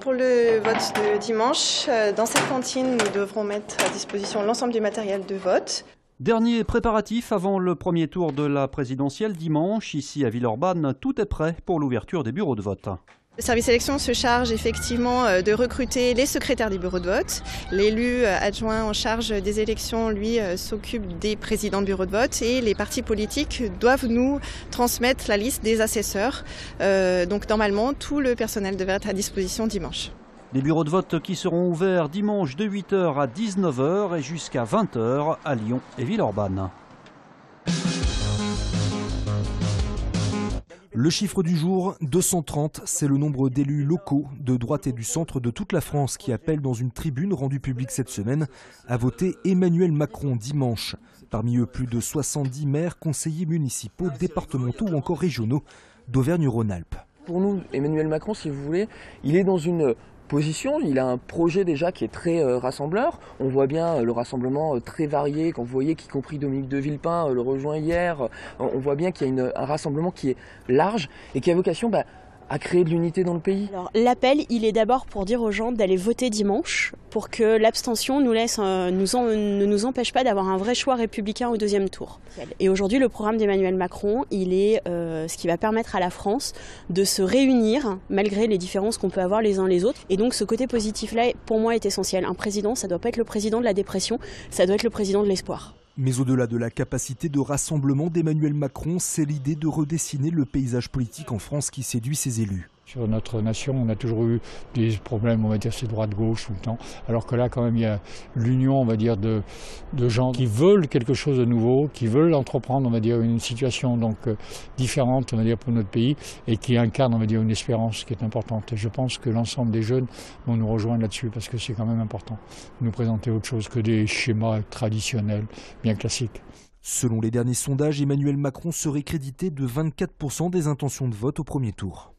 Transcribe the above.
Pour le vote de dimanche, dans cette cantine, nous devrons mettre à disposition l'ensemble du matériel de vote. Dernier préparatif avant le premier tour de la présidentielle dimanche. Ici à Villeurbanne, tout est prêt pour l'ouverture des bureaux de vote. Le service élection se charge effectivement de recruter les secrétaires des bureaux de vote. L'élu adjoint en charge des élections, lui, s'occupe des présidents de bureaux de vote et les partis politiques doivent nous transmettre la liste des assesseurs. Donc normalement, tout le personnel devrait être à disposition dimanche. Des bureaux de vote qui seront ouverts dimanche de 8h à 19h et jusqu'à 20h à Lyon et Villeurbanne. Le chiffre du jour, 230, c'est le nombre d'élus locaux de droite et du centre de toute la France qui appellent dans une tribune rendue publique cette semaine à voter Emmanuel Macron dimanche. Parmi eux, plus de 70 maires, conseillers municipaux, départementaux ou encore régionaux d'Auvergne-Rhône-Alpes. Pour nous, Emmanuel Macron, si vous voulez, il est dans une position, il a un projet déjà qui est très rassembleur. On voit bien le rassemblement très varié, quand vous voyez qu'y compris Dominique de Villepin le rejoint hier, on voit bien qu'il y a un rassemblement qui est large et qui a vocation à créer de l'unité dans le pays. Alors, l'appel, il est d'abord pour dire aux gens d'aller voter dimanche, pour que l'abstention ne nous empêche pas d'avoir un vrai choix républicain au deuxième tour. Et aujourd'hui, le programme d'Emmanuel Macron, il est ce qui va permettre à la France de se réunir, malgré les différences qu'on peut avoir les uns les autres. Et donc ce côté positif-là, pour moi, est essentiel. Un président, ça ne doit pas être le président de la dépression, ça doit être le président de l'espoir. Mais au-delà de la capacité de rassemblement d'Emmanuel Macron, c'est l'idée de redessiner le paysage politique en France qui séduit ses élus. Sur notre nation, on a toujours eu des problèmes, on va dire, c'est droite-gauche tout le temps. Alors que là, quand même, il y a l'union, on va dire, de gens qui veulent quelque chose de nouveau, qui veulent entreprendre, on va dire, une situation donc différente, on va dire, pour notre pays, et qui incarnent, on va dire, une espérance qui est importante. Et je pense que l'ensemble des jeunes vont nous rejoindre là-dessus, parce que c'est quand même important de nous présenter autre chose que des schémas traditionnels, bien classiques. Selon les derniers sondages, Emmanuel Macron serait crédité de 24% des intentions de vote au premier tour.